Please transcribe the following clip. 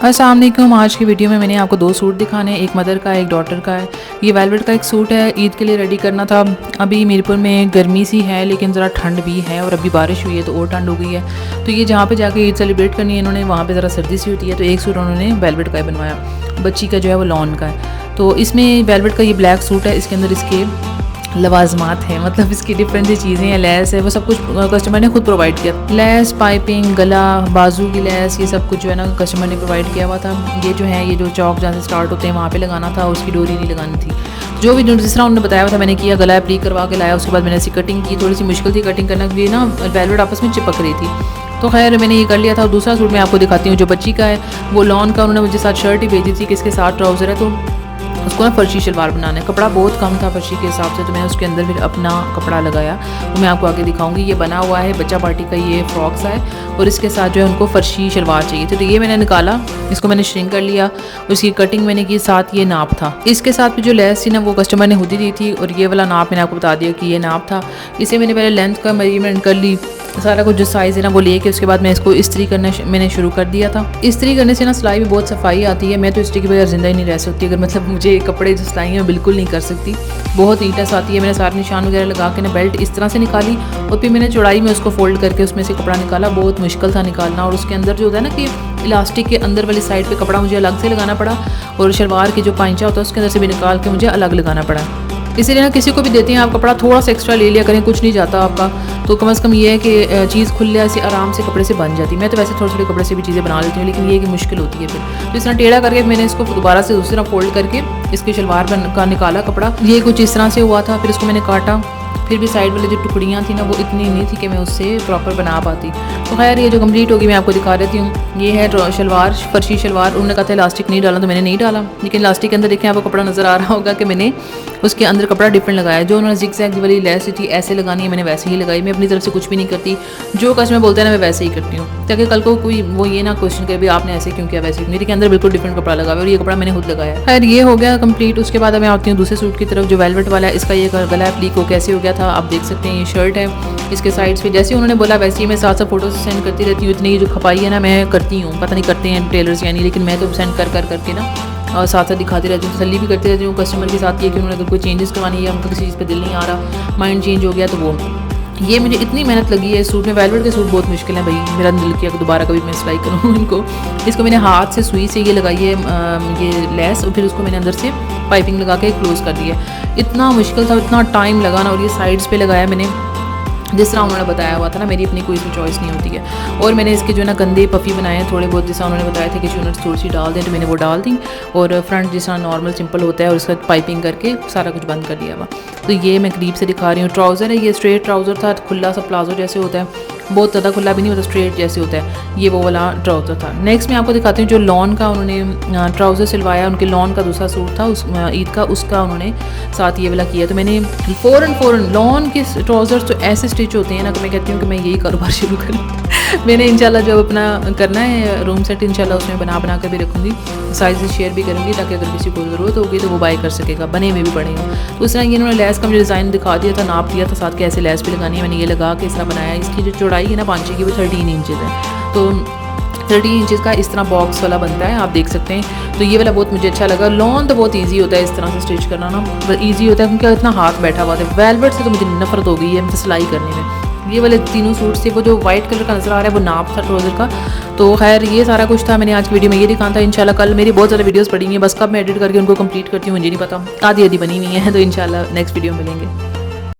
अस्सलाम वालेकुम। आज की वीडियो में मैंने आपको दो सूट दिखाने हैं, एक मदर का है, एक डॉटर का है। ये वेलवेट का एक सूट है, ईद के लिए रेडी करना था। अभी मीरपुर में गर्मी सी है लेकिन ज़रा ठंड भी है और अभी बारिश हुई है तो और ठंड हो गई है। तो ये जहाँ पे जाके ईद सेलिब्रेट करनी है इन्होंने, वहाँ पे ज़रा सर्दी सी होती है, तो एक सूट उन्होंने वेलवेट का ही बनवाया। बच्ची का जो है वो लॉन का है। तो इसमें वेलवेट का ये ब्लैक सूट है, इसके अंदर इसके लवाजमात हैं, मतलब इसकी डिफरेंट सी चीज़ें हैं, लेस है, वो सब कुछ कस्टमर ने खुद प्रोवाइड किया। लेस, पाइपिंग, गला, बाजू की लेस, ये सब कुछ जो है ना कस्टमर ने प्रोवाइड किया हुआ था। ये जो है ये जो चौक जहाँ से स्टार्ट होते हैं वहाँ पे लगाना था, उसकी डोरी नहीं लगानी थी। जो भी जिस तरह उन्होंने बताया था मैंने किया, गला प्री करवा के लाया। उसके बाद मैंने ऐसी कटिंग की, थोड़ी सी मुश्किल थी कटिंग करना क्योंकि ना वेलवेट आपस में चिपक रही थी, तो खैर मैंने ये कर लिया था। दूसरा सूट मैं आपको दिखाती हूँ जो बच्ची का है, वो लॉन का। उन्होंने मुझे साथ शर्ट ही भेजी थी कि इसके साथ ट्राउज़र है, तो उसको ना फर्शी शलवार बनाना है। कपड़ा बहुत कम था फर्शी के हिसाब से, तो मैंने उसके अंदर फिर अपना कपड़ा लगाया, वो मैं आपको आगे दिखाऊंगी। ये बना हुआ है बच्चा पार्टी का, ये फ्रॉक सा है और इसके साथ जो है उनको फर्शी शलवार चाहिए थी, तो ये मैंने निकाला, इसको मैंने श्रिंक कर लिया, उसकी कटिंग मैंने की, साथ ये नाप था। इसके साथ भी जो लेस थी ना वो कस्टमर ने खुद ही दी थी और ये वाला नाप मैंने आपको बता दिया कि ये नाप था। इसे मैंने पहले लेंथ का मेजरमेंट कर ली, सारा कुछ जो साइज़ है ना वो लेके उसके बाद मैं इसको इस्त्री करना मैंने शुरू कर दिया था। इस्त्री करने से ना सिलाई में बहुत सफाई आती है। मैं तो इस्त्री के बगैर ज़िंदा ही नहीं रह सकती, अगर मतलब मुझे कपड़े जो सिलाई मैं बिल्कुल नहीं कर सकती, बहुत ईटस आती है। मैंने सारे निशान वगैरह लगा के ना बेल्ट इस तरह से निकाली और फिर मैंने चौड़ाई में उसको फोल्ड करके उसमें से कपड़ा निकाला। बहुत मुश्किल था निकालना, और उसके अंदर जो होता है ना कि इलास्टिक के अंदर वाली साइड पे कपड़ा मुझे अलग से लगाना पड़ा और शलवार की जो पाइंचा होता है उसके अंदर से भी निकाल के मुझे अलग लगाना पड़ा। इसीलिए ना किसी को भी देते हैं आप कपड़ा थोड़ा सा एक्स्ट्रा ले लिया करें, कुछ नहीं जाता आपका, तो कम से कम ये है कि चीज़ खुले ऐसे आराम से कपड़े से बन जाती है। मैं तो वैसे थोड़े थोड़े कपड़े से भी चीज़ें बना लेती हूँ, लेकिन ये कि मुश्किल होती है फिर। तो इस तरह टेढ़ा करके मैंने इसको दोबारा से दूसरी तरह फोल्ड करके इसकी शलवार का निकाला कपड़ा, ये कुछ इस तरह से हुआ था। फिर इसको मैंने काटा, फिर भी साइड वाली जो टुकड़ियाँ थी ना वो इतनी नहीं थी कि मैं उससे प्रॉपर बना पाती। तो खैर ये जो कंप्लीट होगी मैं आपको दिखा देती हूँ। ये है शलवार, फर्शी शलवार। उन्होंने कहा था इलास्टिक नहीं डाला, तो मैंने नहीं डाला, लेकिन इलास्टिक के अंदर देखें आपको कपड़ा नज़र आ रहा होगा कि मैंने उसके अंदर कपड़ा डिफरेंट लगाया। जो उन्होंने जिग-जैग वाली लेस थी ऐसे लगानी है, मैंने वैसे ही लगाई। मैं अपनी तरफ से कुछ भी नहीं करती, जो कस्टमर बोलते हैं ना मैं वैसे ही करती हूँ, ताकि कल को कोई वो ये ना क्वेश्चन करे भी आपने ऐसे क्यों किया वैसे। मेरे के अंदर बिल्कुल डिफरेंट कपड़ा लगा हुआ और ये कपड़ा मैंने खुद लगाया। खैर ये हो गया कंप्लीट। उसके बाद मैं आती हूँ दूसरे सूट की तरफ जो वेलवेट वाला है। इसका ये गला प्ली को कैसे हो गया था आप देख सकते हैं। ये शर्ट है, इसके साइड्स पे जैसे उन्होंने बोला वैसे ही मैं साथ साथ फोटो सेंड करती रहती हूँ। इतनी जो खपाई है ना मैं करती हूँ, पता नहीं करते हैं टेलर्स यानी, लेकिन मैं तो सेंड कर करके ना और साथ साथ दिखाती रहती हूँ, तसल्ली भी करती रहती हूँ कस्टमर के साथ। ये कि उन्होंने अगर कोई चेंजेस करवानी है, उनका किसी चीज़ पे दिल नहीं आ रहा, माइंड चेंज हो गया, तो वो ये मुझे इतनी मेहनत लगी है इस सूट में। वेलवेट के सूट बहुत मुश्किल है भाई, मेरा दिल किया कि दोबारा कभी मैं सिलाई करूँ इनको। इसको मैंने हाथ से सुई से ये लगाई है ये लेस, और फिर उसको मैंने अंदर से पाइपिंग लगा के क्लोज कर दिया। इतना मुश्किल था, इतना टाइम लगा ना, और ये साइड्स पे लगाया मैंने जिस तरह उन्होंने बताया हुआ था ना, मेरी अपनी कोई इसमें चॉइस नहीं होती है। और मैंने इसके जो है ना कंधे पफ़ी बनाए हैं थोड़े बहुत, जैसा उन्होंने बताया था कि चूनट्स थोड़ी सी डाल दें, तो मैंने वो डाल दी। और फ्रंट जिस तरह नॉर्मल सिंपल होता है और उसका पाइपिंग करके सारा कुछ बंद कर दिया हुआ। तो ये मैं करीब से दिखा रही हूँ। ट्राउज़र है, ये स्ट्रेट ट्राउज़र था, खुला सा प्लाजो जैसे होता है, बहुत ज़्यादा खुला भी नहीं होता, स्ट्रेट जैसे होता है, ये वो वाला ट्राउज़र था। नेक्स्ट मैं आपको दिखाती हूँ जो लॉन का उन्होंने ट्राउज़र सिलवाया, उनके लॉन का दूसरा सूट था उस ईद का, उसका उन्होंने साथ ये वाला किया। तो मैंने फ़ौरन लॉन के ट्राउज़र्स तो ऐसे स्टिच होते हैं ना कि मैं कहती हूँ कि मैं यही कारोबार शुरू करूँ। मैंने इंशाल्लाह जब अपना करना है रूम सेट, इंशाल्लाह उसमें बना कर भी रखूँगी, साइज़ शेयर भी करूँगी, ताकि अगर किसी को ज़रूरत होगी तो वो बाय कर सकेगा, बने हुए भी पड़े हों। तो उस तरह ये इन्होंने लेस का मुझे डिज़ाइन दिखा दिया था, नाप दिया था साथ, कैसे लेस भी लगानी है, मैंने ये लगा के इस तरह बनाया। इसकी जो चौड़ाई है ना पांचे की वो 13 इंचज़ है, तो 13 इंचज़ का इस तरह बॉक्स वाला बनता है, आप देख सकते हैं। तो ये वाला बहुत मुझे अच्छा लगा। लॉन तो बहुत ईजी होता है इस तरह से स्टिच करना ना, ईजी होता है क्योंकि इतना हाथ बैठा हुआ था। वेलवेट से तो मुझे नफरत हो गई है मतलब सिलाई करने में। ये वाले तीनों सूट थे, वो जो वाइट कलर का नज़र आ रहा है वो नाप था ट्राउज़र का। तो खैर ये सारा कुछ था, मैंने आज की वीडियो में ये दिखाना था। इंशाल्लाह कल मेरी बहुत ज़्यादा वीडियोस पड़ी हुई हैं, बस कब मैं एडिट करके उनको कंप्लीट करती हूँ मुझे नहीं पता, आधी बनी हुई है, तो इंशाल्लाह नेक्स्ट वीडियो में मिलेंगे।